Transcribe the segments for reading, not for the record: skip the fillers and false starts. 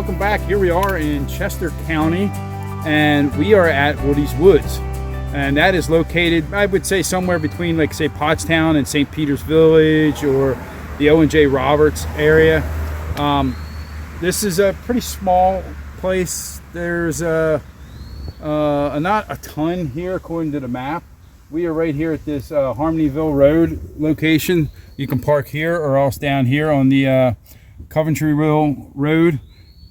welcome back. Here we are in Chester County, and we are at Woody's Woods, and that is located, I would say, somewhere between, like, say, Pottstown and St. Peter's Village, or the O&J Roberts area. This is a pretty small place. There's not a ton here according to the map. We are right here at this Harmonyville Road location. You can park here or else down here on the Coventryville Road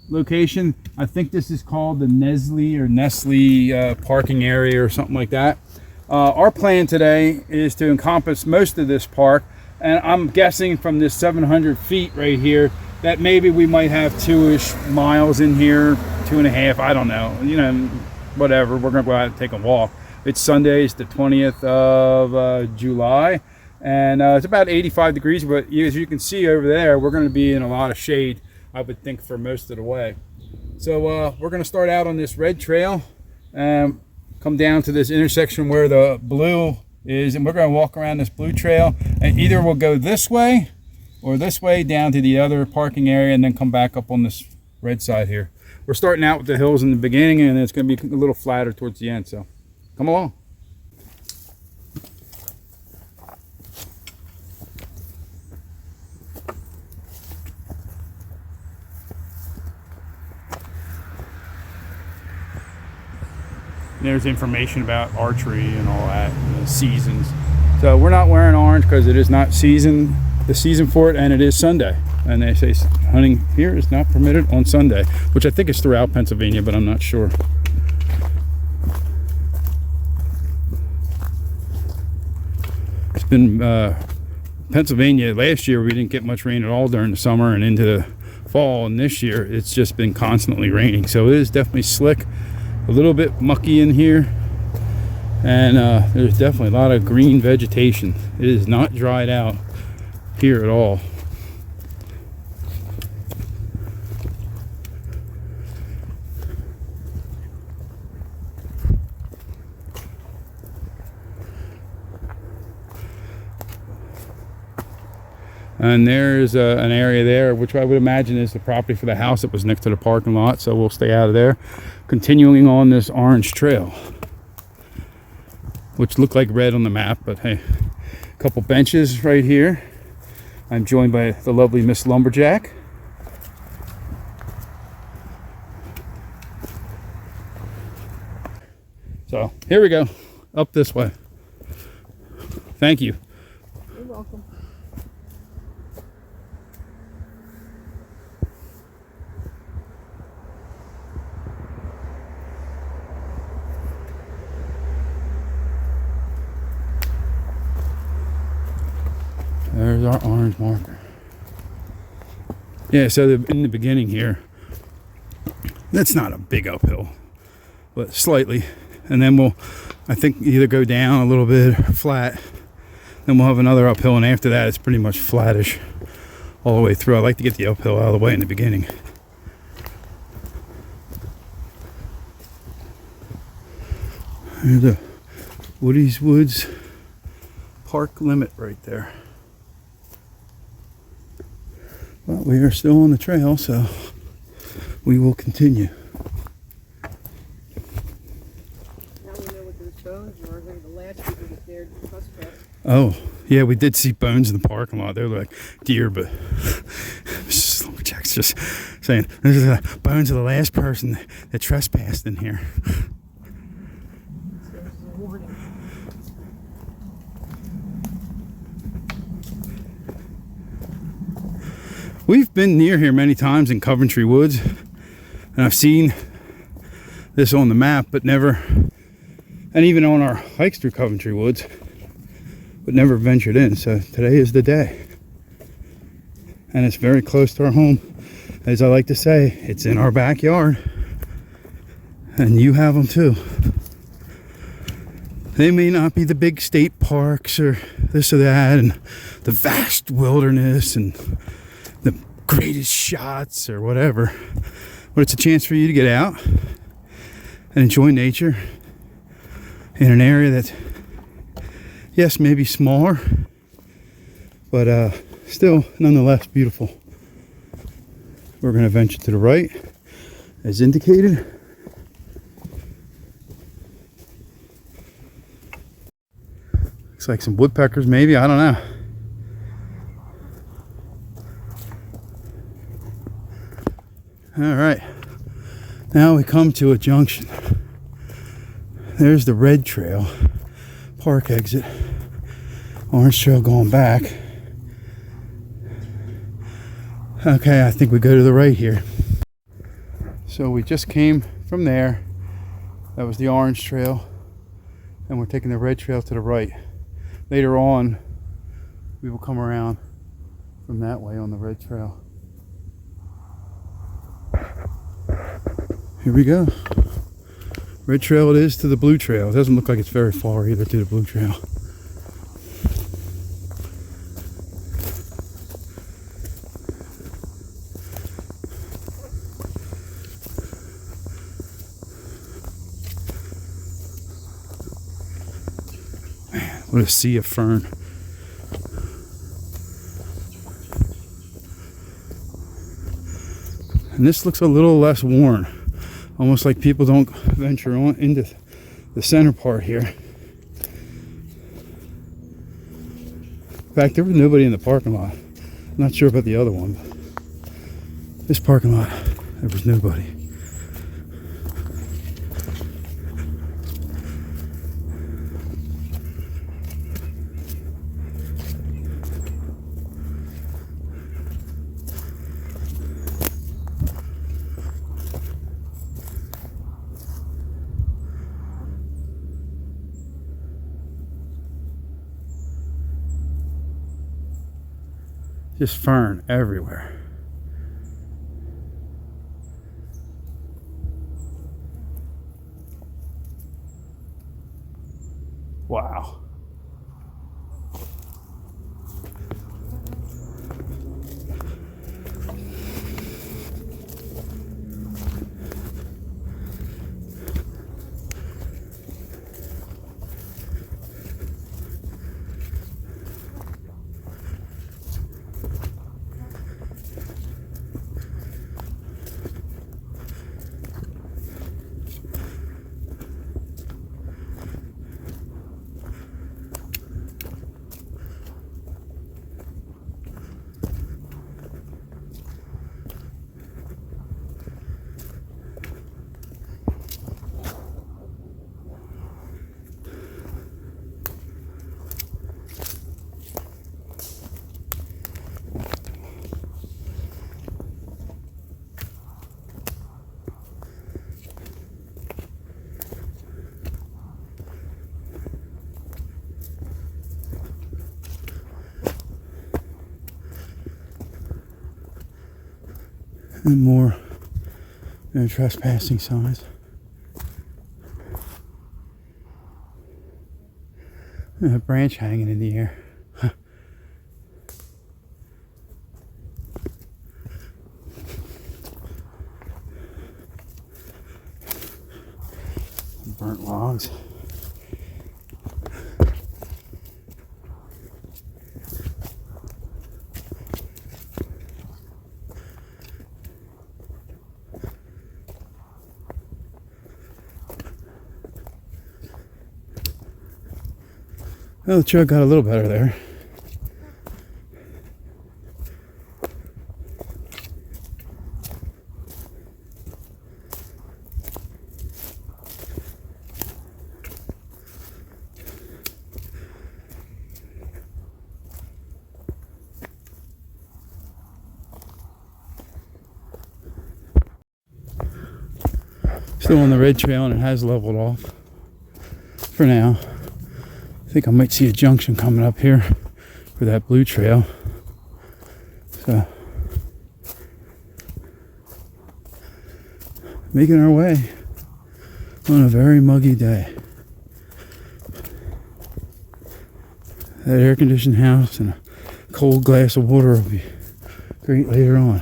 location. I think this is called the Nestle parking area or something like that. Our plan today is to encompass most of this park, and I'm guessing from this 700 feet right here that maybe we might have 2-ish miles in here, 2.5, I don't know, you know, whatever. We're gonna go out and take a walk. It's Sunday, it's the 20th of July, and it's about 85 degrees, but as you can see over there, we're going to be in a lot of shade, I would think, for most of the way. So we're going to start out on this red trail and come down to this intersection where the blue is, and we're going to walk around this blue trail, and either we'll go this way or this way down to the other parking area and then come back up on this red side here. We're starting out with the hills in the beginning, and it's going to be a little flatter towards the end, so come along. There's information about archery and all that, and the seasons. So we're not wearing orange because it is not the season for it, and it is Sunday. And they say hunting here is not permitted on Sunday, which I think is throughout Pennsylvania, but I'm not sure. It's been Pennsylvania last year, we didn't get much rain at all during the summer and into the fall, and this year it's just been constantly raining, so it is definitely slick, a little bit mucky in here, and there's definitely a lot of green vegetation. It is not dried out here at all. And there's an area there, which I would imagine is the property for the house that was next to the parking lot, so we'll stay out of there. Continuing on this orange trail, which looked like red on the map, but hey, a couple benches right here. I'm joined by the lovely Miss Lumberjack. So here we go, up this way. Thank you. You're welcome. There's our orange marker. Yeah, so in the beginning here, that's not a big uphill, but slightly. And then we'll, I think, either go down a little bit or flat. Then we'll have another uphill, and after that, it's pretty much flattish all the way through. I like to get the uphill out of the way in the beginning. There's the Woody's Woods park limit right there. But we are still on the trail, so we will continue. Now we know what those bones were. I think the last people that dared to trespass. Oh, yeah, we did see bones in the parking lot. They were like deer, but Jack's just saying, this is the bones of the last person that trespassed in here. We've been near here many times in Coventry Woods, and I've seen this on the map, but never, and even on our hikes through Coventry Woods, but never ventured in. So today is the day, and it's very close to our home. As I like to say, it's in our backyard, and you have them too. They may not be the big state parks or this or that, and the vast wilderness and the greatest shots or whatever, but it's a chance for you to get out and enjoy nature in an area that's, yes, maybe smaller, but still nonetheless beautiful. We're going to venture to the right as indicated. Looks like some woodpeckers, maybe, I don't know. All right, now we come to a junction. There's the red trail, park exit, orange trail going back. Okay, I think we go to the right here. So we just came from there. That was the orange trail, and we're taking the red trail to the right. Later on, we will come around from that way on the red trail. Here we go. Red trail it is to the blue trail. It doesn't look like it's very far either to the blue trail. Man, what a sea of fern. And this looks a little less worn. Almost like people don't venture on into the center part here. In fact, there was nobody in the parking lot. I'm not sure about the other one, but this parking lot, there was nobody. Just fern everywhere. Wow. And more no trespassing signs. And a branch hanging in the air. Burnt logs. Well, the trail got a little better there. Still on the red trail, and it has leveled off for now. I think I might see a junction coming up here for that blue trail. So, making our way on a very muggy day. That air-conditioned house and a cold glass of water will be great later on.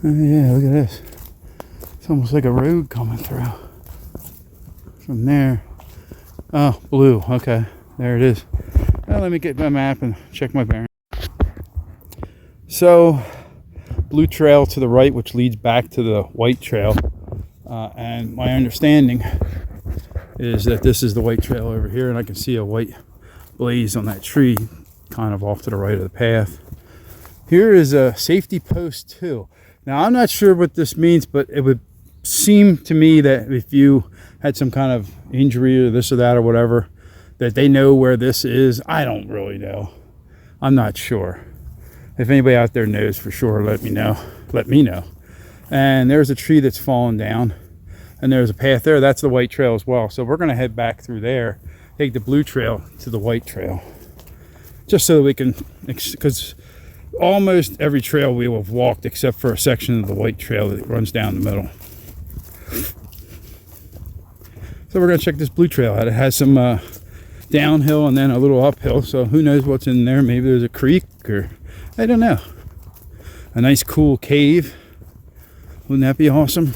Oh yeah, look at this. It's almost like a road coming through. From there, Oh, blue. Okay, there it is. Well, let me get my map and check my bearing. So, blue trail to the right, which leads back to the white trail. And my understanding is that this is the white trail over here, and I can see a white blaze on that tree kind of off to the right of the path. Here is a safety post 2. Now, I'm not sure what this means, but it would seem to me that if you had some kind of injury or this or that or whatever, that they know where this is. I don't really know. I'm not sure. If anybody out there knows for sure, let me know. And there's a tree that's fallen down, and there's a path there. That's the white trail as well. So we're going to head back through there, take the blue trail to the white trail, just so that we can, because almost every trail we will have walked except for a section of the white trail that runs down the middle. So we're going to check this blue trail out. It has some downhill and then a little uphill, so who knows what's in there. Maybe there's a creek, or I don't know. A nice cool cave. Wouldn't that be awesome?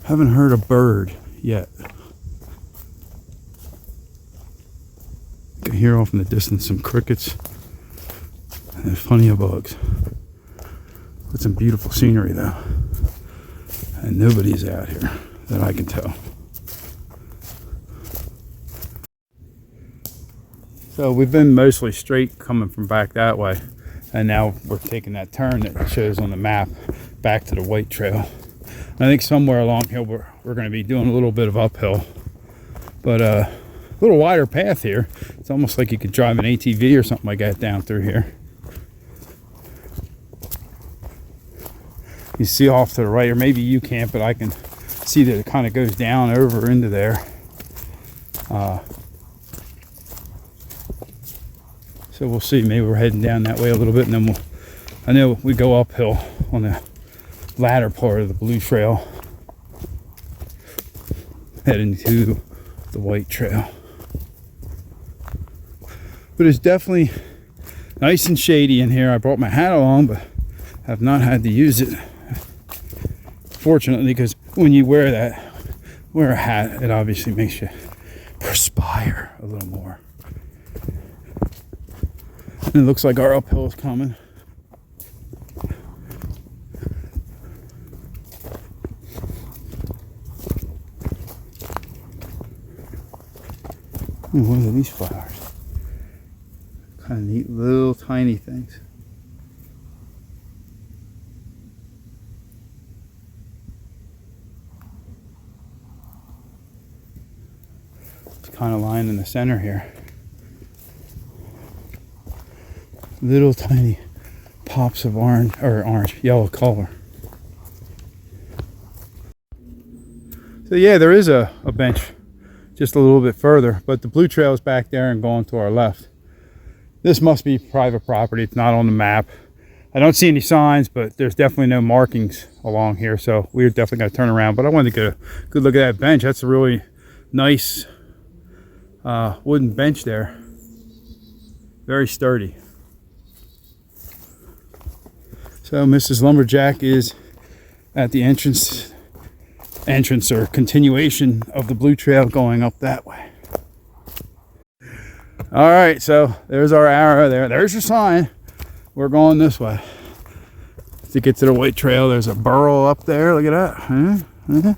Haven't heard a bird yet. I can hear off in the distance some crickets and there's plenty of bugs. But some beautiful scenery though. And nobody's out here that I can tell. So we've been mostly straight coming from back that way. And now we're taking that turn that shows on the map back to the white trail. I think somewhere along here we're going to be doing a little bit of uphill, but a little wider path here. It's almost like you could drive an ATV or something like that down through here. You see off to the right, or maybe you can't, but I can see that it kind of goes down over into there. So we'll see. Maybe we're heading down that way a little bit, and then I know we go uphill on the latter part of the blue trail, heading to the white trail. But it's definitely nice and shady in here. I brought my hat along, but have not had to use it, fortunately, because when you wear a hat, it obviously makes you perspire a little more. And it looks like our uphill is coming. Ooh, what are these flowers? Kind of neat little tiny things. It's kind of lying in the center here. Little tiny pops of yellow color. So yeah, there is a bench just a little bit further, but the blue trail is back there and going to our left. This must be private property. It's not on the map. I don't see any signs, but there's definitely no markings along here, so we're definitely going to turn around. But I wanted to get a good look at that bench. That's a really nice wooden bench there. Very sturdy. So Mrs. Lumberjack is at the entrance or continuation of the blue trail going up that way. All right, so there's our arrow there. There's your sign. We're going this way. To get to the white trail, there's a burrow up there. Look at that.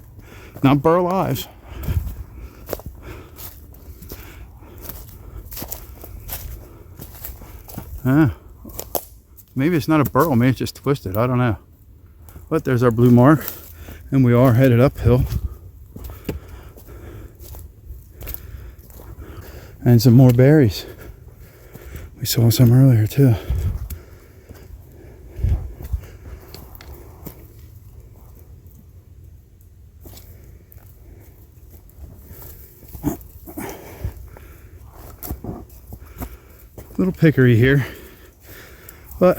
Not burrow lives. Maybe it's not a burrow, maybe it's just twisted. I don't know. But there's our blue mark, and we are headed uphill. And some more berries. We saw some earlier too. Little pickery here, but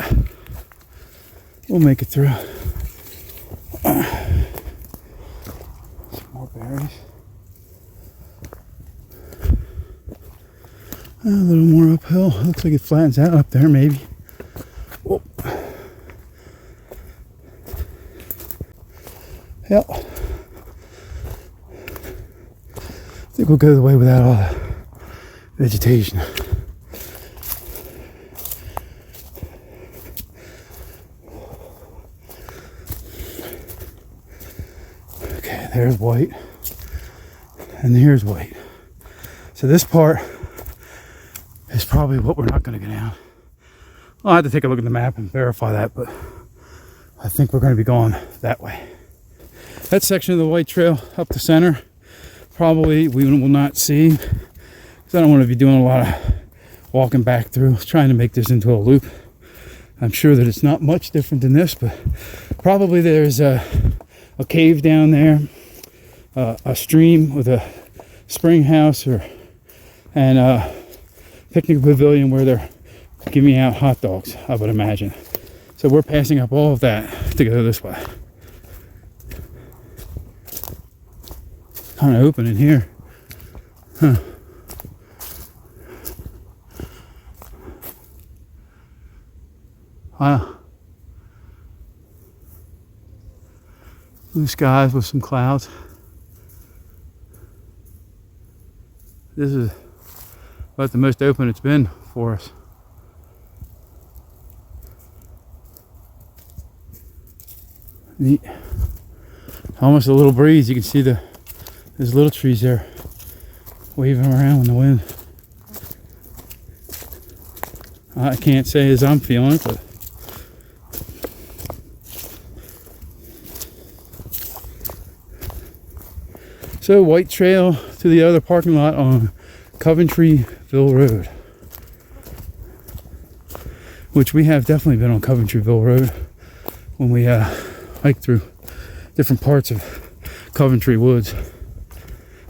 we'll make it through. Some more berries. A little more uphill. Looks like it flattens out up there, maybe. Whoa. Yep. think we'll go the way without all the vegetation. Okay, there's white. And here's white. So this part is probably what we're not going to go down. I'll have to take a look at the map and verify that, but I think we're going to be going that way. That section of the white trail up the center, probably we will not see, because I don't want to be doing a lot of walking back through, trying to make this into a loop. I'm sure that it's not much different than this, but probably there's a cave down there, a stream with a spring house, and a picnic pavilion where they're giving out hot dogs, I would imagine. So we're passing up all of that to go this way. Kind of open in here. Huh. Wow. Blue skies with some clouds. This is about the most open it's been for us. Neat. Almost a little breeze. You can see there's little trees there waving around in the wind. I can't say as I'm feeling it, but so white trail to the other parking lot on Coventryville Road, which we have definitely been on Coventryville Road when we hike through different parts of Coventry Woods.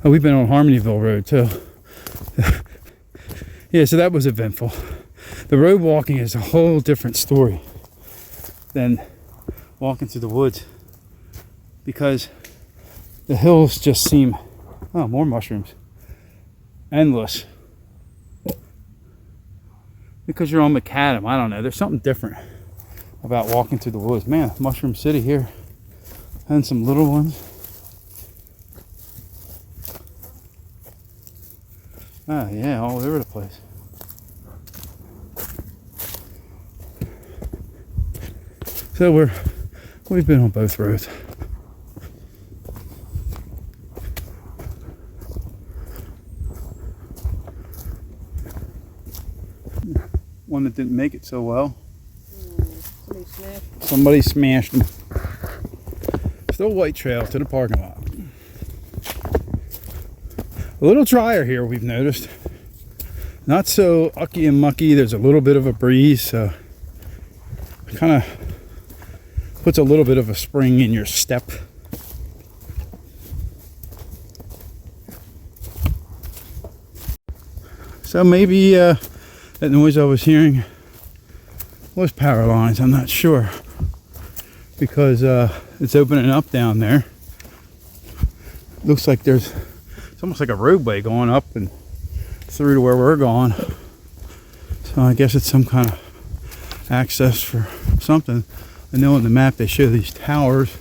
Oh, we've been on Harmonyville Road too. Yeah, so that was eventful. The road walking is a whole different story than walking through the woods, because the hills just seem, oh, more mushrooms, endless. Because you're on macadam, I don't know, there's something different about walking through the woods. Man, Mushroom City here, and some little ones. Ah, yeah, all over the place. So we've been on both roads. One that didn't make it so well. Somebody smashed them. Still white trail to the parking lot. A little drier here, we've noticed. Not so ucky and mucky. There's a little bit of a breeze, so it kind of puts a little bit of a spring in your step. So maybe that noise I was hearing was power lines. I'm not sure, because it's opening up down there. Looks like it's almost like a roadway going up and through to where we're going. So I guess it's some kind of access for something. I know on the map they show these towers.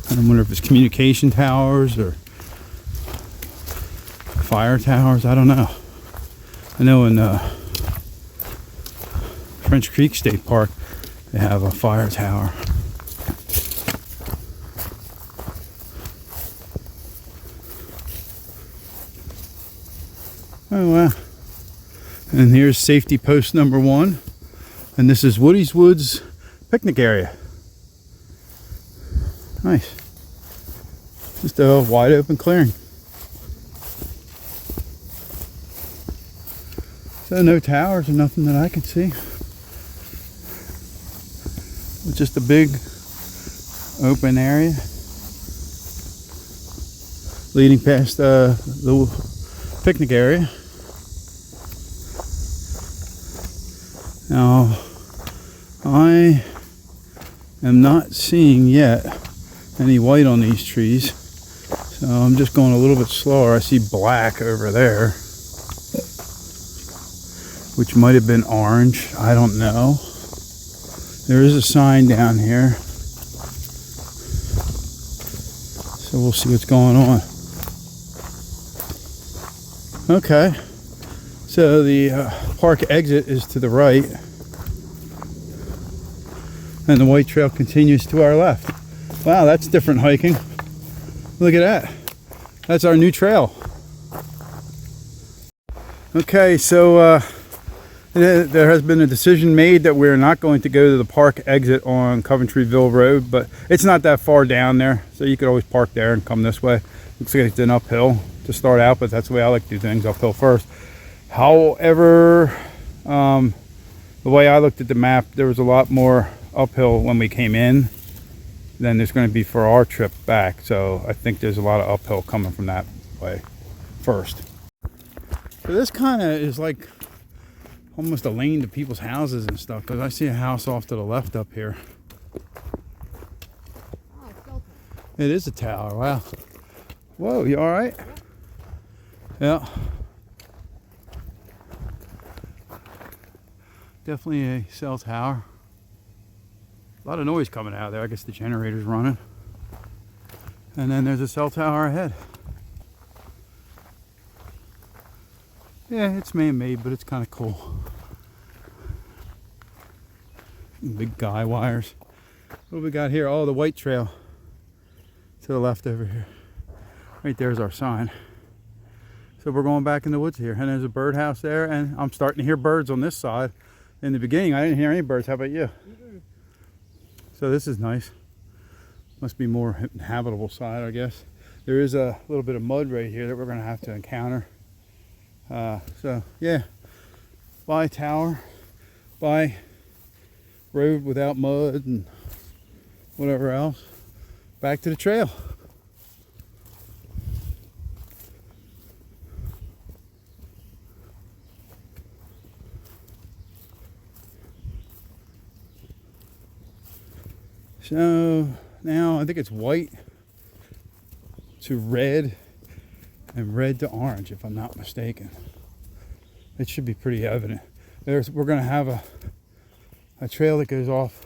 I don't wonder if it's communication towers or fire towers. I don't know. I know in French Creek State Park they have a fire tower. Oh wow. And here's safety post number 1. And this is Woody's Woods picnic area. Nice. Just a wide open clearing. So no towers or nothing that I can see. It's just a big open area leading past the picnic area. Now, I am not seeing yet any white on these trees, so I'm just going a little bit slower. I see black over there, which might have been orange. I don't know. There is a sign down here, so we'll see what's going on. Okay, so the park exit is to the right, and the white trail continues to our left. Wow, that's different hiking. Look at that. That's our new trail. Okay, so there has been a decision made that we're not going to go to the park exit on Coventryville Road, but it's not that far down there, so you could always park there and come this way. Looks like it's an uphill to start out, but that's the way I like to do things, uphill first. However, the way I looked at the map, there was a lot more uphill when we came in than there's going to be for our trip back, so I think there's a lot of uphill coming from that way first. So this kind of is like almost a lane to people's houses and stuff, because I see a house off to the left up here. It is a tower. Wow. Whoa, you all right? Yeah. Definitely a cell tower. A lot of noise coming out of there. I guess the generator's running. And then there's a cell tower ahead. Yeah, it's man-made, but it's kind of cool. Big guy wires. What do we got here? Oh, the white trail to the left over here. Right there's our sign. So we're going back in the woods here, and there's a birdhouse there, and I'm starting to hear birds on this side. In the beginning, I didn't hear any birds. How about you? So this is nice. Must be more habitable side, I guess. There is a little bit of mud right here that we're going to have to encounter. So yeah, bye tower, bye road without mud and whatever else. Back to the trail. So now I think it's white to red and red to orange, if I'm not mistaken. It should be pretty evident. We're going to have a trail that goes off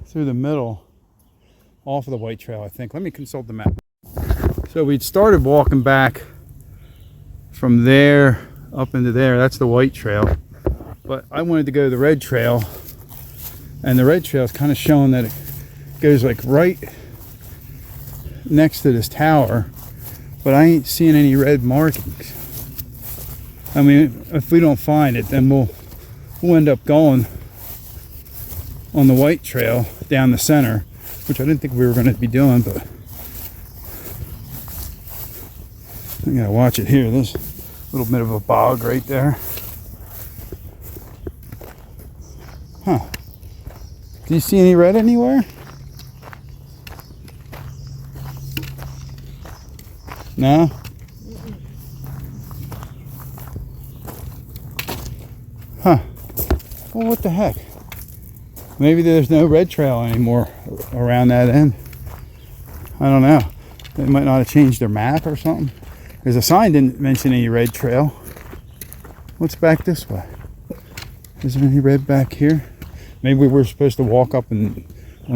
through the middle, off of the white trail, I think. Let me consult the map. So we'd started walking back from there up into there. That's the white trail. But I wanted to go to the red trail, and the red trail is kind of showing that it goes like right next to this tower. But I ain't seeing any red markings. I mean, if we don't find it, then we'll end up going on the white trail down the center, which I didn't think we were going to be doing, but I gotta watch it here. There's a little bit of a bog right there. Huh. Do you see any red anywhere? No? Huh. Well, what the heck? Maybe there's no red trail anymore around that end. I don't know. They might not have changed their map or something. There's a sign didn't mention any red trail. What's back this way? Is there any red back here? Maybe we were supposed to walk up on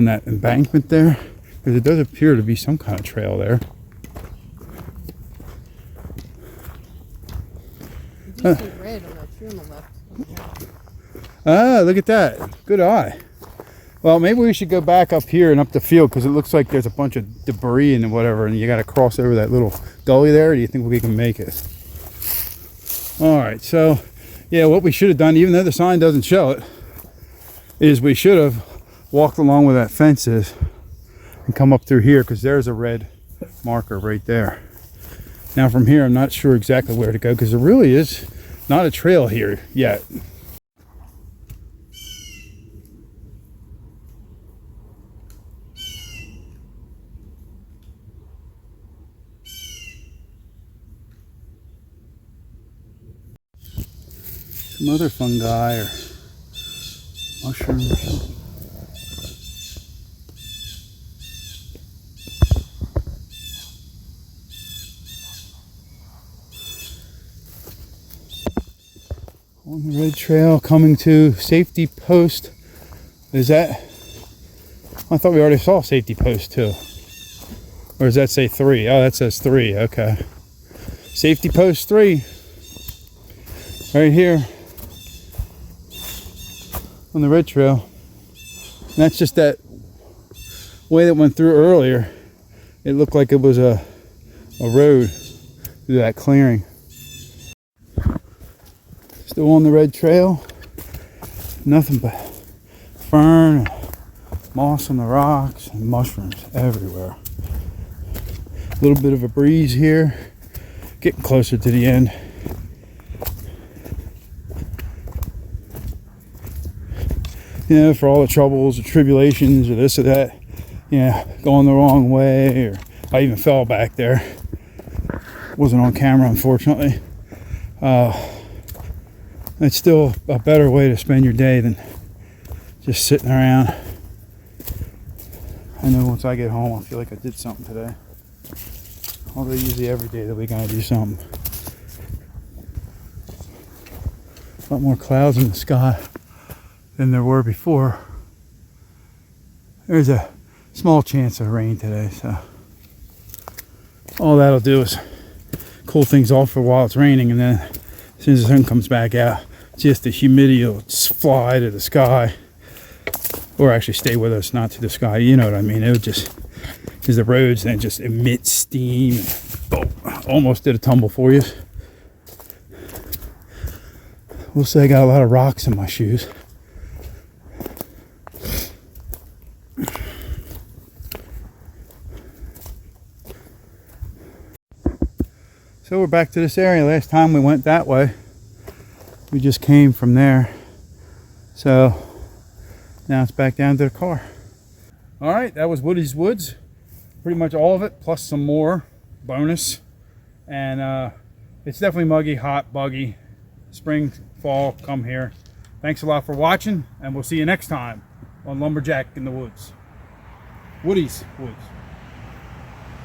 that embankment there, because it does appear to be some kind of trail there. You see red on that tree on the left. Ah, look at that. Good eye. Well, maybe we should go back up here and up the field, because it looks like there's a bunch of debris and whatever, and you got to cross over that little gully there. Or do you think we can make it? All right, so yeah, what we should have done, even though the sign doesn't show it, is we should have walked along where that fence is and come up through here, because there's a red marker right there. Now from here, I'm not sure exactly where to go, because there really is not a trail here yet. Some other fungi or mushrooms or something. On the red trail, coming to safety post. Is that? I thought we already saw safety post 2. Or does that say 3? Oh, that says 3. Okay. Safety post 3. Right here. On the red trail. And that's just that way that went through earlier. It looked like it was a road through that clearing. Still on the red trail. Nothing but fern, and moss on the rocks, and mushrooms everywhere. A little bit of a breeze here. Getting closer to the end. You know, for all the troubles or tribulations or this or that, yeah, going the wrong way, or I even fell back there. Wasn't on camera, unfortunately. It's still a better way to spend your day than just sitting around. I know once I get home, I feel like I did something today. Although usually every day that we gotta do something. A lot more clouds in the sky than there were before. There's a small chance of rain today, so all that'll do is cool things off for a while it's raining, and then as soon as the sun comes back out, just the humidity will just fly to the sky, or actually stay with us, not to the sky. You know what I mean? It would just, because the roads then just emit steam. And, oh, almost did a tumble for you. We'll say I got a lot of rocks in my shoes. So we're back to this area. Last time we went that way. We just came from there. So now it's back down to the car. All right, that was Woody's Woods. Pretty much all of it, plus some more bonus. And it's definitely muggy, hot, buggy. Spring, fall, come here. Thanks a lot for watching, and we'll see you next time on Lumberjack in the Woods. Woody's Woods.